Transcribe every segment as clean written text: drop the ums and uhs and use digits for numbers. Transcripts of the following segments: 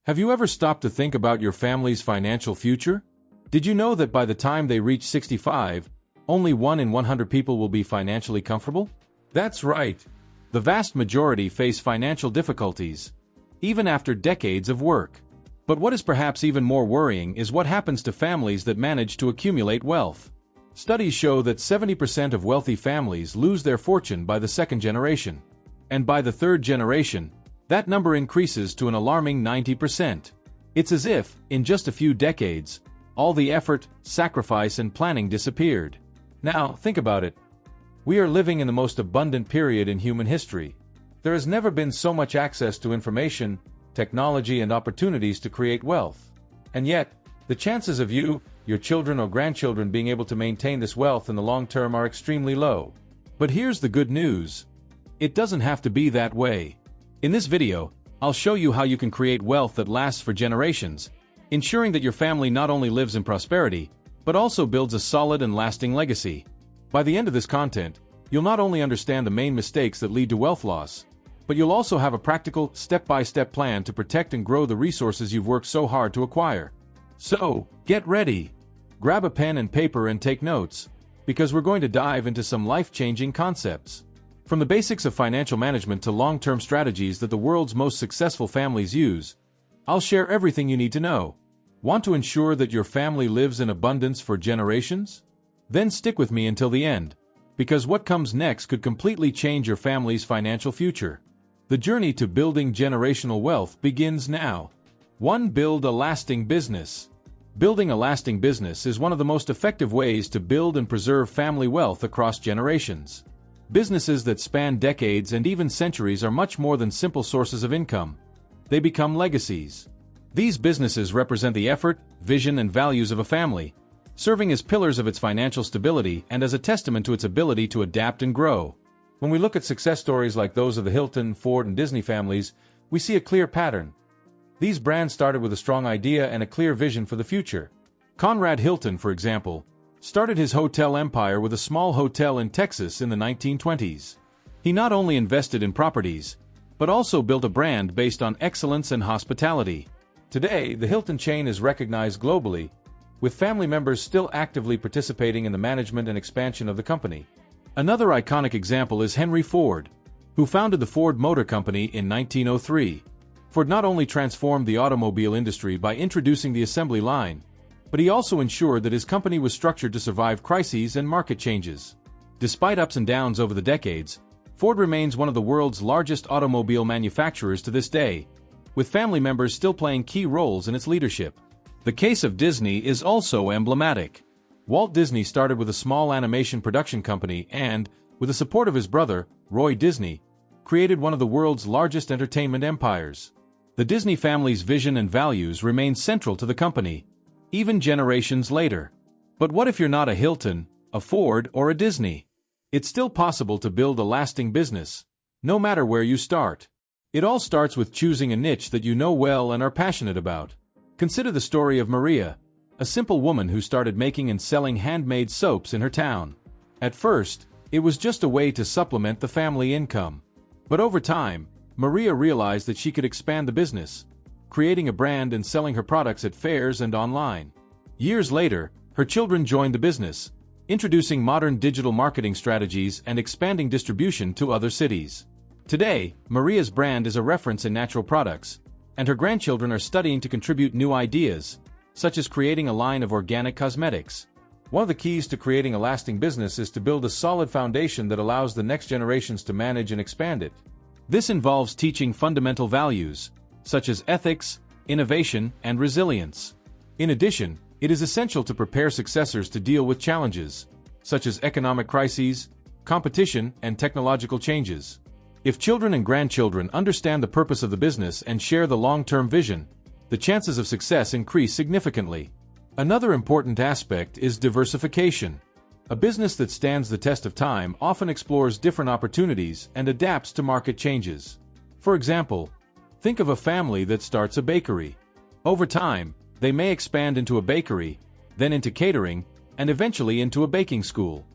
Have you ever stopped to think about your family's financial future? Did you know that by the time they reach 65, only 1 in 100 people will be financially comfortable? That's right. The vast majority face financial difficulties, even after decades of work. But what is perhaps even more worrying is what happens to families that manage to accumulate wealth. Studies show that 70% of wealthy families lose their fortune by the second generation. And by the third generation, that number increases to an alarming 90%. It's as if, in just a few decades, all the effort, sacrifice, and planning disappeared. Now, think about it. We are living in the most abundant period in human history. There has never been so much access to information, technology, and opportunities to create wealth. And yet, the chances of you, your children or grandchildren being able to maintain this wealth in the long term are extremely low. But here's the good news. It doesn't have to be that way. In this video, I'll show you how you can create wealth that lasts for generations, ensuring that your family not only lives in prosperity, but also builds a solid and lasting legacy. By the end of this content, you'll not only understand the main mistakes that lead to wealth loss, but you'll also have a practical, step-by-step plan to protect and grow the resources you've worked so hard to acquire. So, get ready. Grab a pen and paper and take notes, because we're going to dive into some life-changing concepts. From the basics of financial management to long-term strategies that the world's most successful families use, I'll share everything you need to know. Want to ensure that your family lives in abundance for generations? Then stick with me until the end, because what comes next could completely change your family's financial future. The journey to building generational wealth begins now. 1. Build a lasting business. Building a lasting business is one of the most effective ways to build and preserve family wealth across generations. Businesses that span decades and even centuries are much more than simple sources of income. They become legacies. These businesses represent the effort, vision, and values of a family, serving as pillars of its financial stability and as a testament to its ability to adapt and grow. When we look at success stories like those of the Hilton, Ford, and Disney families, we see a clear pattern. These brands started with a strong idea and a clear vision for the future. Conrad Hilton, for example, started his hotel empire with a small hotel in Texas in the 1920s. He not only invested in properties, but also built a brand based on excellence and hospitality. Today, the Hilton chain is recognized globally, with family members still actively participating in the management and expansion of the company. Another iconic example is Henry Ford, who founded the Ford Motor Company in 1903. Ford not only transformed the automobile industry by introducing the assembly line, but he also ensured that his company was structured to survive crises and market changes. Despite ups and downs over the decades, Ford remains one of the world's largest automobile manufacturers to this day, with family members still playing key roles in its leadership. The case of Disney is also emblematic. Walt Disney started with a small animation production company and, with the support of his brother, Roy Disney, created one of the world's largest entertainment empires. The Disney family's vision and values remain central to the company, even generations later. But what if you're not a Hilton, a Ford, or a Disney? It's still possible to build a lasting business, no matter where you start. It all starts with choosing a niche that you know well and are passionate about. Consider the story of Maria, a simple woman who started making and selling handmade soaps in her town. At first, it was just a way to supplement the family income. But over time, Maria realized that she could expand the business, creating a brand and selling her products at fairs and online. Years later, her children joined the business, introducing modern digital marketing strategies and expanding distribution to other cities. Today, Maria's brand is a reference in natural products, and her grandchildren are studying to contribute new ideas, such as creating a line of organic cosmetics. One of the keys to creating a lasting business is to build a solid foundation that allows the next generations to manage and expand it. This involves teaching fundamental values, such as ethics, innovation, and resilience. In addition, it is essential to prepare successors to deal with challenges, such as economic crises, competition, and technological changes. If children and grandchildren understand the purpose of the business and share the long-term vision, the chances of success increase significantly. Another important aspect is diversification. A business that stands the test of time often explores different opportunities and adapts to market changes. For example, think of a family that starts a bakery. Over time, they may expand into a bakery, then into catering, and eventually into a baking school.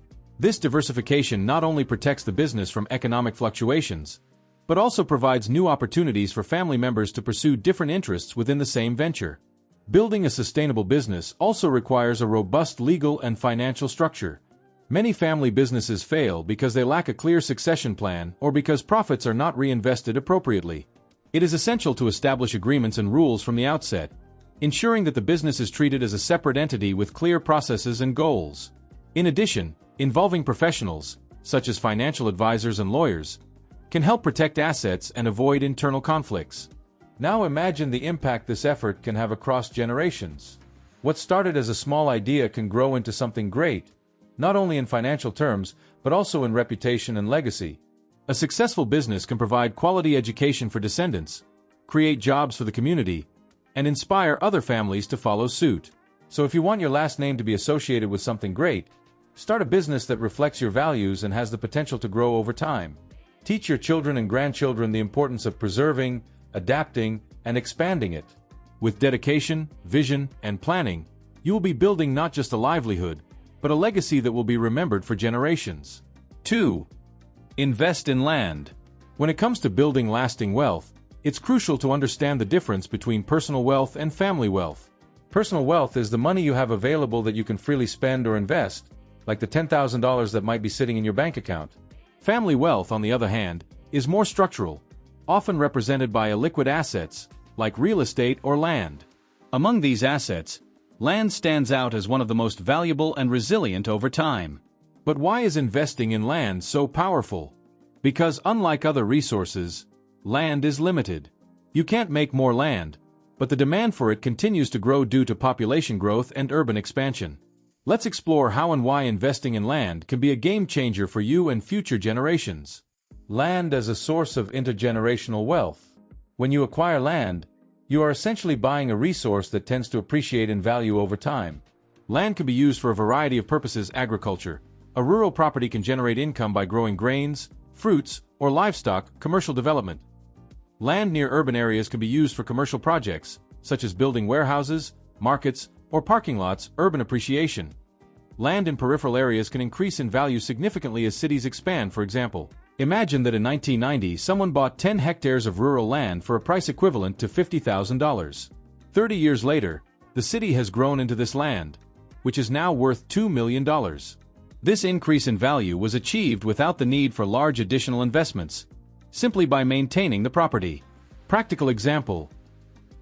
This diversification not only protects the business from economic fluctuations, but also provides new opportunities for family members to pursue different interests within the same venture. Building a sustainable business also requires a robust legal and financial structure. Many family businesses fail because they lack a clear succession plan or because profits are not reinvested appropriately. It is essential to establish agreements and rules from the outset, ensuring that the business is treated as a separate entity with clear processes and goals. In addition, involving professionals, such as financial advisors and lawyers, can help protect assets and avoid internal conflicts. Now imagine the impact this effort can have across generations. What started as a small idea can grow into something great, not only in financial terms, but also in reputation and legacy. A successful business can provide quality education for descendants, create jobs for the community, and inspire other families to follow suit. So if you want your last name to be associated with something great, start a business that reflects your values and has the potential to grow over time. Teach your children and grandchildren the importance of preserving, adapting, and expanding it. With dedication, vision, and planning, you will be building not just a livelihood, but a legacy that will be remembered for generations. 2. Invest in land. When it comes to building lasting wealth, it's crucial to understand the difference between personal wealth and family wealth. Personal wealth is the money you have available that you can freely spend or invest, like the $10,000 that might be sitting in your bank account. Family wealth, on the other hand, is more structural, often represented by illiquid assets, like real estate or land. Among these assets, land stands out as one of the most valuable and resilient over time. But why is investing in land so powerful? Because unlike other resources, land is limited. You can't make more land, but the demand for it continues to grow due to population growth and urban expansion. Let's explore how and why investing in land can be a game changer for you and future generations. Land as a source of intergenerational wealth. When you acquire land, you are essentially buying a resource that tends to appreciate in value over time. Land can be used for a variety of purposes. Agriculture. A rural property can generate income by growing grains, fruits, or livestock. Commercial development. Land near urban areas can be used for commercial projects, such as building warehouses, markets, or parking lots. Urban appreciation. Land in peripheral areas can increase in value significantly as cities expand. For example, imagine that in 1990 someone bought 10 hectares of rural land for a price equivalent to $50,000. 30 years later, the city has grown into this land, which is now worth $2 million. This increase in value was achieved without the need for large additional investments, simply by maintaining the property. Practical example.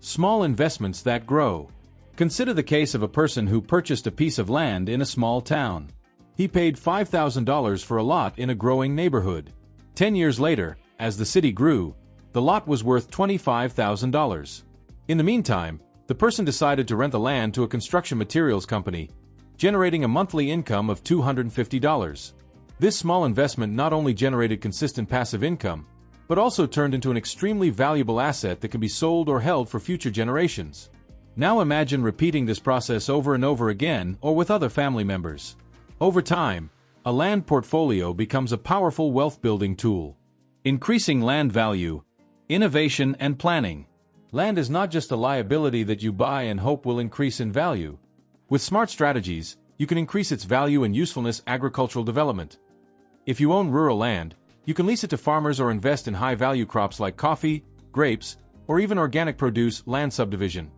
Small investments that grow. Consider the case of a person who purchased a piece of land in a small town. He paid $5,000 for a lot in a growing neighborhood. 10 years later, as the city grew, the lot was worth $25,000. In the meantime, the person decided to rent the land to a construction materials company, generating a monthly income of $250. This small investment not only generated consistent passive income, but also turned into an extremely valuable asset that can be sold or held for future generations. Now imagine repeating this process over and over again or with other family members. Over time, a land portfolio becomes a powerful wealth-building tool. Increasing land value, innovation, and planning. Land is not just a liability that you buy and hope will increase in value. With smart strategies, you can increase its value and usefulness. Agricultural development. If you own rural land, you can lease it to farmers or invest in high-value crops like coffee, grapes, or even organic produce. Land subdivision.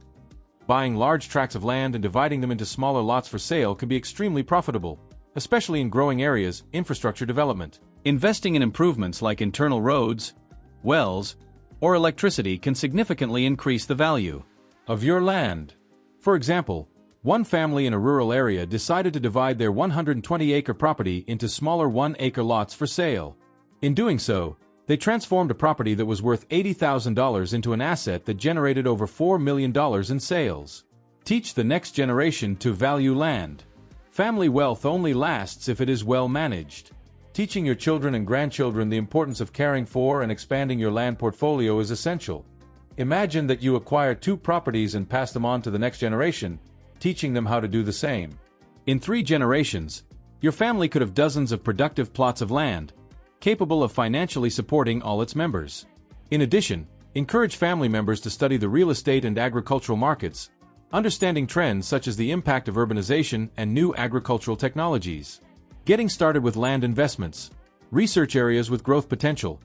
Buying large tracts of land and dividing them into smaller lots for sale can be extremely profitable, especially in growing areas. Infrastructure development. Investing in improvements like internal roads, wells, or electricity can significantly increase the value of your land. For example, one family in a rural area decided to divide their 120-acre property into smaller 1-acre lots for sale. In doing so, they transformed a property that was worth $80,000 into an asset that generated over $4 million in sales. Teach the next generation to value land. Family wealth only lasts if it is well managed. Teaching your children and grandchildren the importance of caring for and expanding your land portfolio is essential. Imagine that you acquire 2 properties and pass them on to the next generation, teaching them how to do the same. In 3 generations, your family could have dozens of productive plots of land, capable of financially supporting all its members. In addition, encourage family members to study the real estate and agricultural markets, understanding trends such as the impact of urbanization and new agricultural technologies. Getting started with land investments. Research areas with growth potential.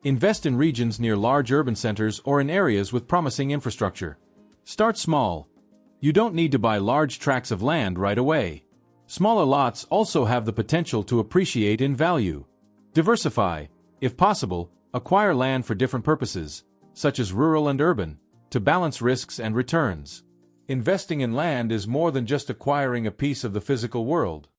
Invest in regions near large urban centers or in areas with promising infrastructure. Start small. You don't need to buy large tracts of land right away. Smaller lots also have the potential to appreciate in value. Diversify. If possible, acquire land for different purposes, such as rural and urban, to balance risks and returns. Investing in land is more than just acquiring a piece of the physical world.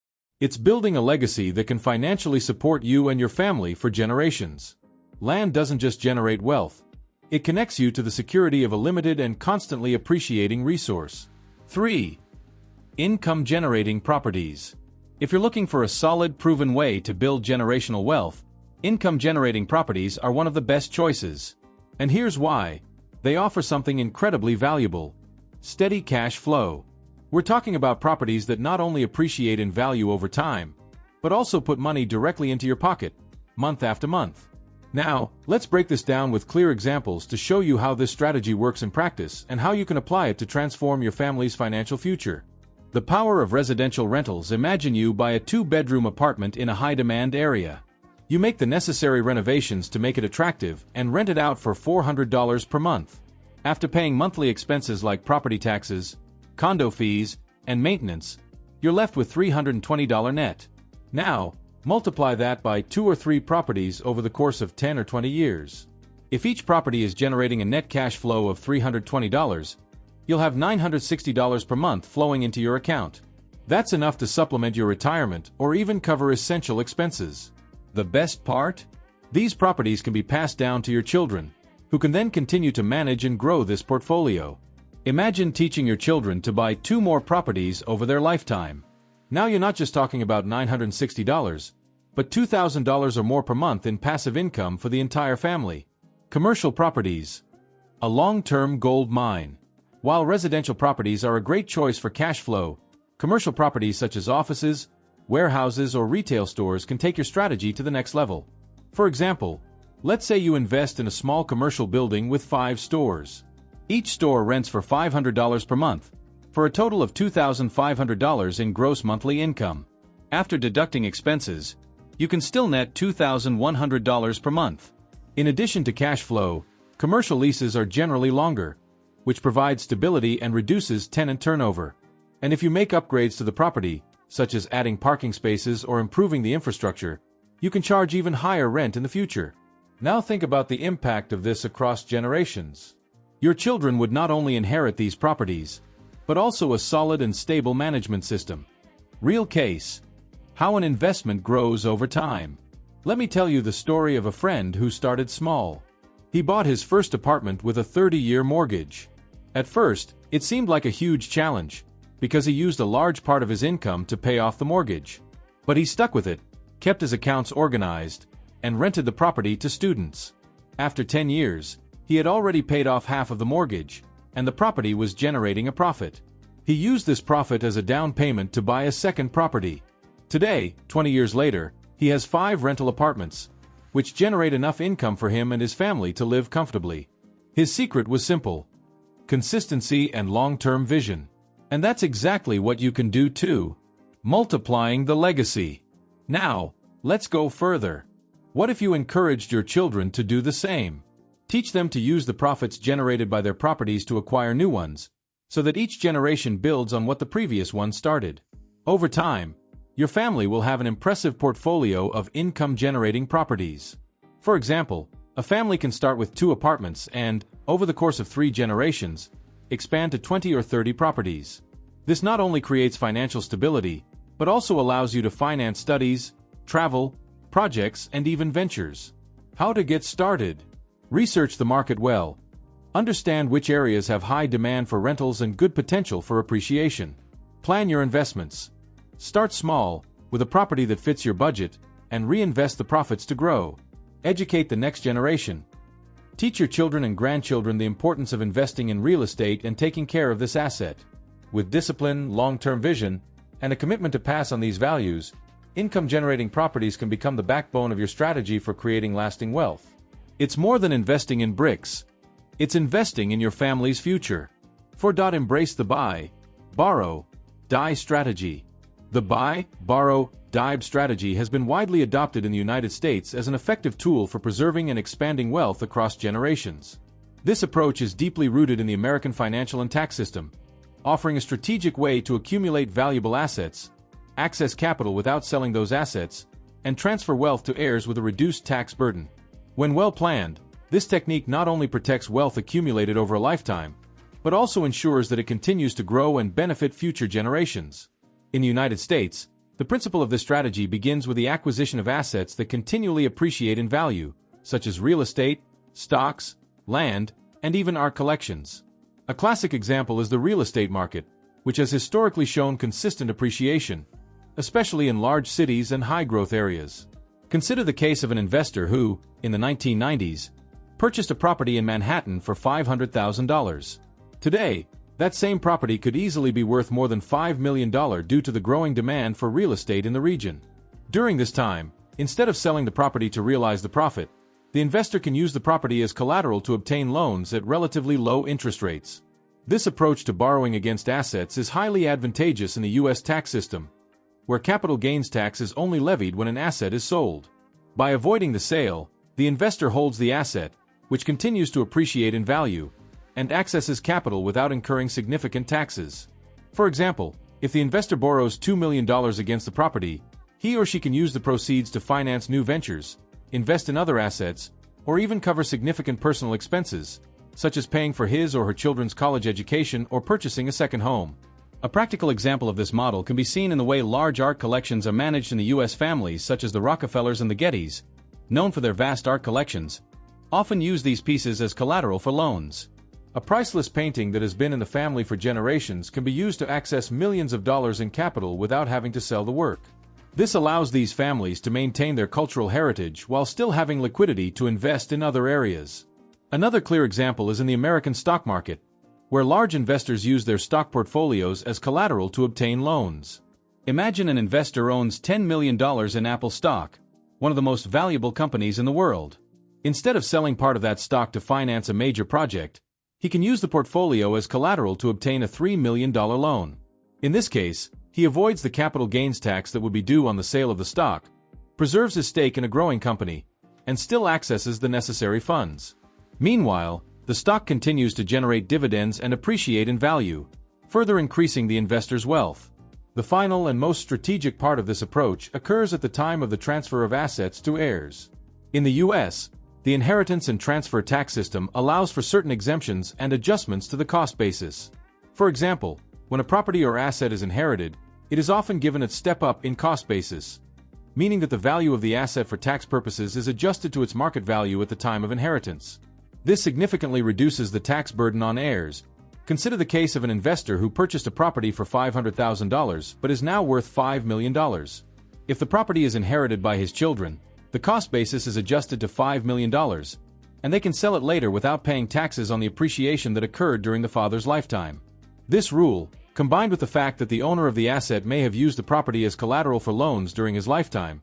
It's building a legacy that can financially support you and your family for generations. Land doesn't just generate wealth. It connects you to the security of a limited and constantly appreciating resource. 3. Income-generating properties. If you're looking for a solid, proven way to build generational wealth, income-generating properties are one of the best choices. And here's why. They offer something incredibly valuable: steady cash flow. We're talking about properties that not only appreciate in value over time, but also put money directly into your pocket, month after month. Now, let's break this down with clear examples to show you how this strategy works in practice and how you can apply it to transform your family's financial future. The power of residential rentals. Imagine you buy a 2-bedroom apartment in a high-demand area. You make the necessary renovations to make it attractive and rent it out for $400 per month. After paying monthly expenses like property taxes, condo fees, and maintenance, you're left with $320 net. Now, multiply that by 2 or 3 properties over the course of 10 or 20 years. If each property is generating a net cash flow of $320, you'll have $960 per month flowing into your account. That's enough to supplement your retirement or even cover essential expenses. The best part? These properties can be passed down to your children, who can then continue to manage and grow this portfolio. Imagine teaching your children to buy 2 more properties over their lifetime. Now you're not just talking about $960, but $2,000 or more per month in passive income for the entire family. Commercial properties. A long-term gold mine. While residential properties are a great choice for cash flow, commercial properties such as offices, warehouses, or retail stores can take your strategy to the next level. For example, let's say you invest in a small commercial building with 5 stores. Each store rents for $500 per month, for a total of $2,500 in gross monthly income. After deducting expenses, you can still net $2,100 per month. In addition to cash flow, commercial leases are generally longer, which provides stability and reduces tenant turnover. And if you make upgrades to the property, such as adding parking spaces or improving the infrastructure, you can charge even higher rent in the future. Now think about the impact of this across generations. Your children would not only inherit these properties, but also a solid and stable management system. Real case. How an investment grows over time. Let me tell you the story of a friend who started small. He bought his first apartment with a 30-year mortgage. At first, it seemed like a huge challenge, because he used a large part of his income to pay off the mortgage. But he stuck with it, kept his accounts organized, and rented the property to students. After 10 years, he had already paid off half of the mortgage, and the property was generating a profit. He used this profit as a down payment to buy a second property. Today, 20 years later, he has 5 rental apartments, which generate enough income for him and his family to live comfortably. His secret was simple: consistency and long-term vision. And that's exactly what you can do too. Multiplying the legacy. Now, let's go further. What if you encouraged your children to do the same? Teach them to use the profits generated by their properties to acquire new ones, so that each generation builds on what the previous one started. Over time, your family will have an impressive portfolio of income-generating properties. For example, a family can start with 2 apartments and, over the course of 3 generations, expand to 20 or 30 properties. This not only creates financial stability, but also allows you to finance studies, travel, projects, and even ventures. How to get started? Research the market well. Understand which areas have high demand for rentals and good potential for appreciation. Plan your investments. Start small, with a property that fits your budget, and reinvest the profits to grow. Educate the next generation. Teach your children and grandchildren the importance of investing in real estate and taking care of this asset. With discipline, long-term vision, and a commitment to pass on these values, income-generating properties can become the backbone of your strategy for creating lasting wealth. It's more than investing in bricks. It's investing in your family's future. Embrace the buy, borrow, die strategy. The buy, borrow, dive strategy has been widely adopted in the United States as an effective tool for preserving and expanding wealth across generations. This approach is deeply rooted in the American financial and tax system, offering a strategic way to accumulate valuable assets, access capital without selling those assets, and transfer wealth to heirs with a reduced tax burden. When well planned, this technique not only protects wealth accumulated over a lifetime, but also ensures that it continues to grow and benefit future generations. In the United States, the principle of this strategy begins with the acquisition of assets that continually appreciate in value, such as real estate, stocks, land, and even art collections. A classic example is the real estate market, which has historically shown consistent appreciation, especially in large cities and high-growth areas. Consider the case of an investor who, in the 1990s, purchased a property in Manhattan for $500,000. Today, that same property could easily be worth more than $5 million due to the growing demand for real estate in the region. During this time, instead of selling the property to realize the profit, the investor can use the property as collateral to obtain loans at relatively low interest rates. This approach to borrowing against assets is highly advantageous in the U.S. tax system, where capital gains tax is only levied when an asset is sold. By avoiding the sale, the investor holds the asset, which continues to appreciate in value, and accesses capital without incurring significant taxes. For example, if the investor borrows $2 million against the property, he or she can use the proceeds to finance new ventures, invest in other assets, or even cover significant personal expenses, such as paying for his or her children's college education or purchasing a second home. A practical example of this model can be seen in the way large art collections are managed in the U.S. Families such as the Rockefellers and the Gettys, known for their vast art collections, often use these pieces as collateral for loans. A priceless painting that has been in the family for generations can be used to access millions of dollars in capital without having to sell the work. This allows these families to maintain their cultural heritage while still having liquidity to invest in other areas. Another clear example is in the American stock market, where large investors use their stock portfolios as collateral to obtain loans. Imagine an investor owns $10 million in Apple stock, one of the most valuable companies in the world. Instead of selling part of that stock to finance a major project, he can use the portfolio as collateral to obtain a $3 million loan. In this case, he avoids the capital gains tax that would be due on the sale of the stock, preserves his stake in a growing company, and still accesses the necessary funds. Meanwhile, the stock continues to generate dividends and appreciate in value, further increasing the investor's wealth. The final and most strategic part of this approach occurs at the time of the transfer of assets to heirs. In the U.S., the inheritance and transfer tax system allows for certain exemptions and adjustments to the cost basis. For example, when a property or asset is inherited, it is often given a step-up in cost basis, meaning that the value of the asset for tax purposes is adjusted to its market value at the time of inheritance. This significantly reduces the tax burden on heirs. Consider the case of an investor who purchased a property for $500,000 but is now worth $5 million. If the property is inherited by his children, the cost basis is adjusted to $5 million, and they can sell it later without paying taxes on the appreciation that occurred during the father's lifetime. This rule, combined with the fact that the owner of the asset may have used the property as collateral for loans during his lifetime,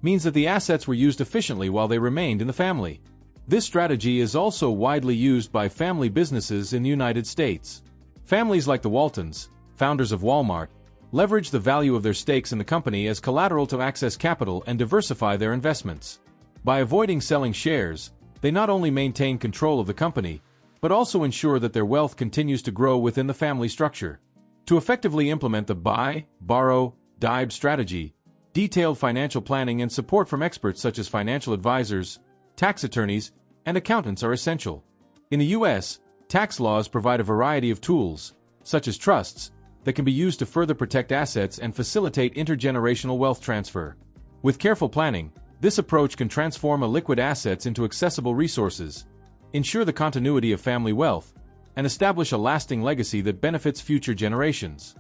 means that the assets were used efficiently while they remained in the family. This strategy is also widely used by family businesses in the United States. Families like the Waltons, founders of Walmart, leverage the value of their stakes in the company as collateral to access capital and diversify their investments. By avoiding selling shares, they not only maintain control of the company, but also ensure that their wealth continues to grow within the family structure. To effectively implement the buy, borrow, dive strategy, detailed financial planning and support from experts such as financial advisors, tax attorneys, and accountants are essential. In the U.S., tax laws provide a variety of tools, such as trusts, that can be used to further protect assets and facilitate intergenerational wealth transfer. With careful planning, this approach can transform illiquid assets into accessible resources, ensure the continuity of family wealth, and establish a lasting legacy that benefits future generations.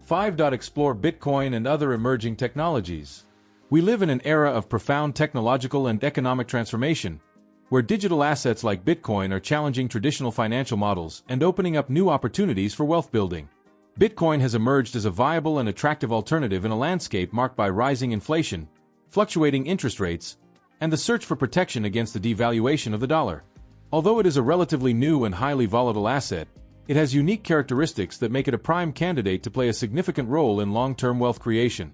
5. Explore Bitcoin and other emerging technologies. We live in an era of profound technological and economic transformation, where digital assets like Bitcoin are challenging traditional financial models and opening up new opportunities for wealth building. Bitcoin has emerged as a viable and attractive alternative in a landscape marked by rising inflation, fluctuating interest rates, and the search for protection against the devaluation of the dollar. Although it is a relatively new and highly volatile asset, It has unique characteristics that make it a prime candidate to play a significant role in long-term wealth creation.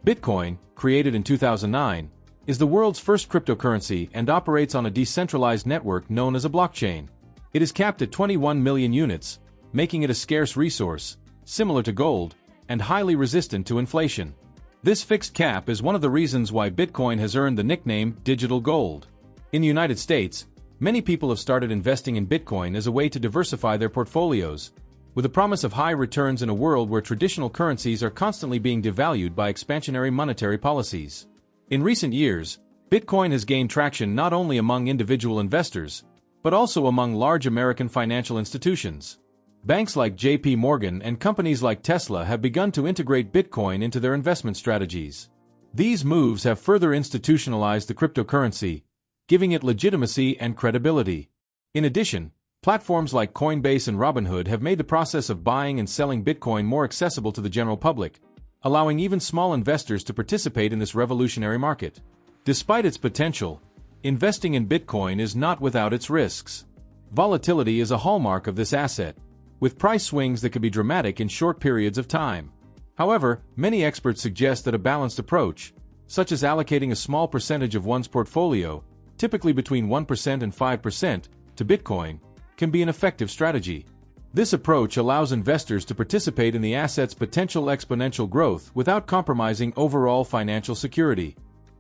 Bitcoin, created in 2009, is the world's first cryptocurrency and operates on a decentralized network known as a blockchain. It is capped at 21 million units, making it a scarce resource, similar to gold, and highly resistant to inflation. This fixed cap is one of the reasons why Bitcoin has earned the nickname digital gold. In the United States, many people have started investing in Bitcoin as a way to diversify their portfolios, with the promise of high returns in a world where traditional currencies are constantly being devalued by expansionary monetary policies. In recent years, Bitcoin has gained traction not only among individual investors, but also among large American financial institutions. Banks like J.P. Morgan and companies like Tesla have begun to integrate Bitcoin into their investment strategies. These moves have further institutionalized the cryptocurrency, giving it legitimacy and credibility. In addition, platforms like Coinbase and Robinhood have made the process of buying and selling Bitcoin more accessible to the general public, allowing even small investors to participate in this revolutionary market. Despite its potential, investing in Bitcoin is not without its risks. Volatility is a hallmark of this asset, with price swings that can be dramatic in short periods of time. However, many experts suggest that a balanced approach, such as allocating a small percentage of one's portfolio, typically between 1% and 5%, to Bitcoin, can be an effective strategy. This approach allows investors to participate in the asset's potential exponential growth without compromising overall financial security.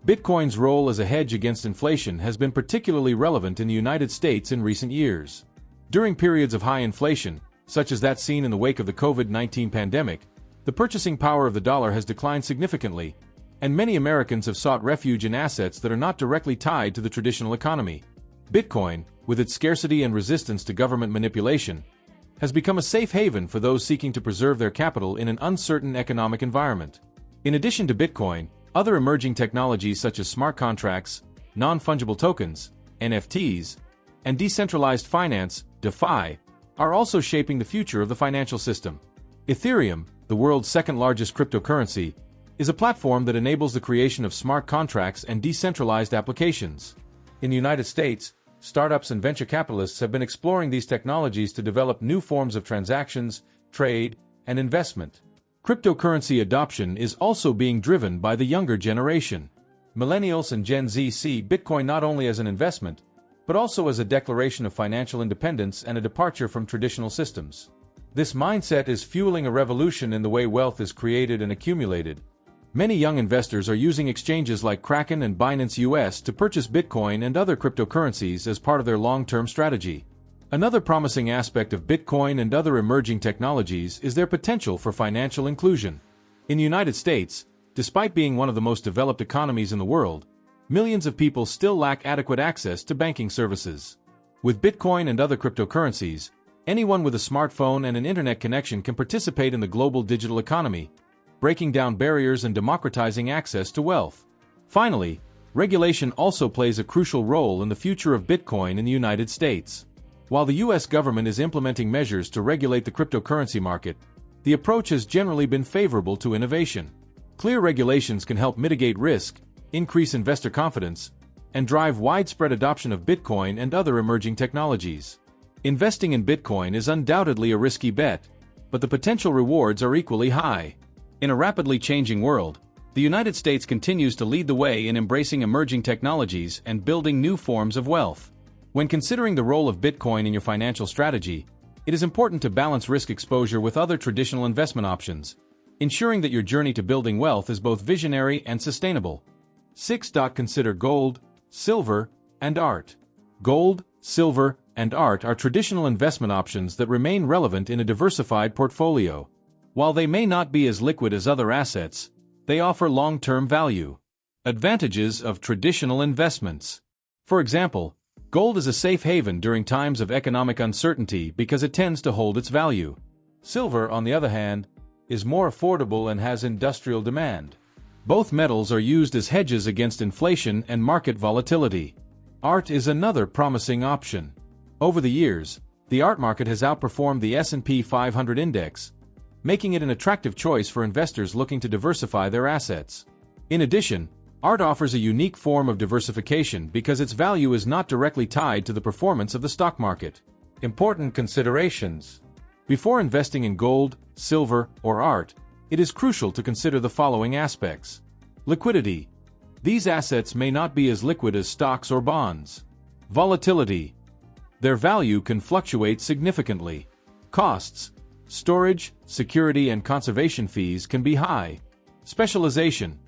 Bitcoin's role as a hedge against inflation has been particularly relevant in the United States in recent years. During periods of high inflation, such as that seen in the wake of the COVID-19 pandemic, the purchasing power of the dollar has declined significantly, and many Americans have sought refuge in assets that are not directly tied to the traditional economy. Bitcoin, with its scarcity and resistance to government manipulation, has become a safe haven for those seeking to preserve their capital in an uncertain economic environment. In addition to Bitcoin, other emerging technologies such as smart contracts, non-fungible tokens, NFTs, and decentralized finance, DeFi, are also shaping the future of the financial system. Ethereum, the world's second-largest cryptocurrency, is a platform that enables the creation of smart contracts and decentralized applications. In the United States, startups and venture capitalists have been exploring these technologies to develop new forms of transactions, trade, and investment. Cryptocurrency adoption is also being driven by the younger generation. Millennials and Gen Z see Bitcoin not only as an investment, but also as a declaration of financial independence and a departure from traditional systems. This mindset is fueling a revolution in the way wealth is created and accumulated. Many young investors are using exchanges like Kraken and Binance US to purchase Bitcoin and other cryptocurrencies as part of their long-term strategy. Another promising aspect of Bitcoin and other emerging technologies is their potential for financial inclusion. In the United States, despite being one of the most developed economies in the world, millions of people still lack adequate access to banking services. With Bitcoin and other cryptocurrencies, anyone with a smartphone and an internet connection can participate in the global digital economy, breaking down barriers and democratizing access to wealth. Finally, regulation also plays a crucial role in the future of Bitcoin in the United States. While the U.S. government is implementing measures to regulate the cryptocurrency market, the approach has generally been favorable to innovation. Clear regulations can help mitigate risk, increase investor confidence, and drive widespread adoption of Bitcoin and other emerging technologies. Investing in Bitcoin is undoubtedly a risky bet, but the potential rewards are equally high. In a rapidly changing world, the United States continues to lead the way in embracing emerging technologies and building new forms of wealth. When considering the role of Bitcoin in your financial strategy, it is important to balance risk exposure with other traditional investment options, ensuring that your journey to building wealth is both visionary and sustainable. 6. Consider gold, silver, and art. Gold, silver, and art are traditional investment options that remain relevant in a diversified portfolio. While they may not be as liquid as other assets, they offer long-term value. Advantages of traditional investments. For example, gold is a safe haven during times of economic uncertainty because it tends to hold its value. Silver, on the other hand, is more affordable and has industrial demand. Both metals are used as hedges against inflation and market volatility. Art is another promising option. Over the years, the art market has outperformed the S&P 500 index, making it an attractive choice for investors looking to diversify their assets. In addition, art offers a unique form of diversification because its value is not directly tied to the performance of the stock market. Important considerations. Before investing in gold, silver, or art, it is crucial to consider the following aspects. Liquidity. These assets may not be as liquid as stocks or bonds. Volatility. Their value can fluctuate significantly. Costs. Storage, security, and conservation fees can be high. Specialization.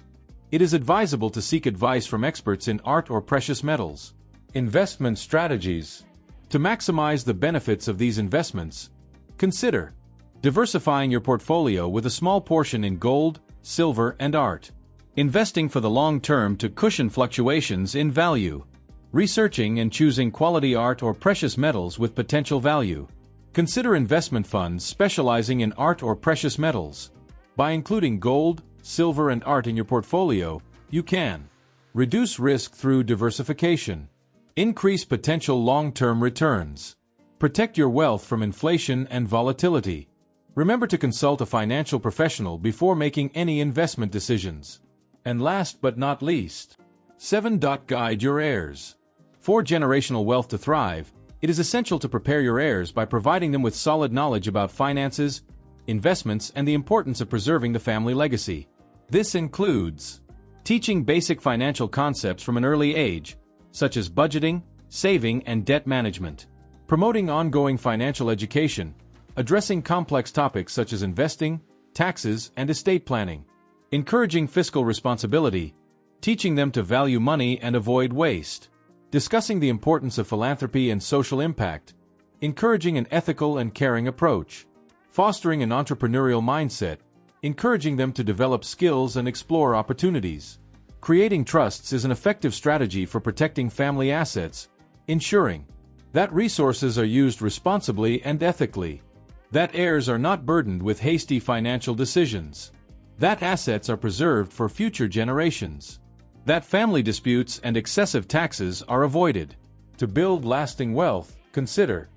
It is advisable to seek advice from experts in art or precious metals. Investment strategies. To maximize the benefits of these investments, consider diversifying your portfolio with a small portion in gold, silver, and art. Investing for the long term to cushion fluctuations in value. Researching and choosing quality art or precious metals with potential value. Consider investment funds specializing in art or precious metals. By including gold, silver, and art in your portfolio, you can reduce risk through diversification, increase potential long-term returns, protect your wealth from inflation and volatility. Remember to consult a financial professional before making any investment decisions. And last but not least, 7. Guide your heirs. For generational wealth to thrive, it is essential to prepare your heirs by providing them with solid knowledge about finances, investments, and the importance of preserving the family legacy. This includes teaching basic financial concepts from an early age, such as budgeting, saving, and debt management. Promoting ongoing financial education, addressing complex topics such as investing, taxes, and estate planning. Encouraging fiscal responsibility, teaching them to value money and avoid waste. Discussing the importance of philanthropy and social impact, encouraging an ethical and caring approach. Fostering an entrepreneurial mindset, encouraging them to develop skills and explore opportunities. Creating trusts is an effective strategy for protecting family assets, ensuring that resources are used responsibly and ethically, that heirs are not burdened with hasty financial decisions, that assets are preserved for future generations, that family disputes and excessive taxes are avoided. To build lasting wealth, consider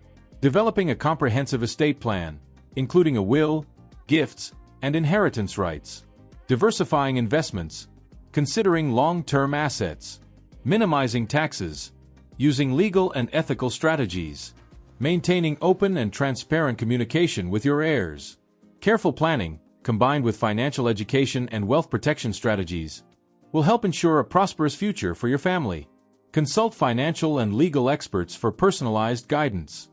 developing a comprehensive estate plan, including a will, gifts, and inheritance rights. Diversifying investments, considering long-term assets. Minimizing taxes, using legal and ethical strategies. Maintaining open and transparent communication with your heirs. Careful planning, combined with financial education and wealth protection strategies, will help ensure a prosperous future for your family. Consult financial and legal experts for personalized guidance.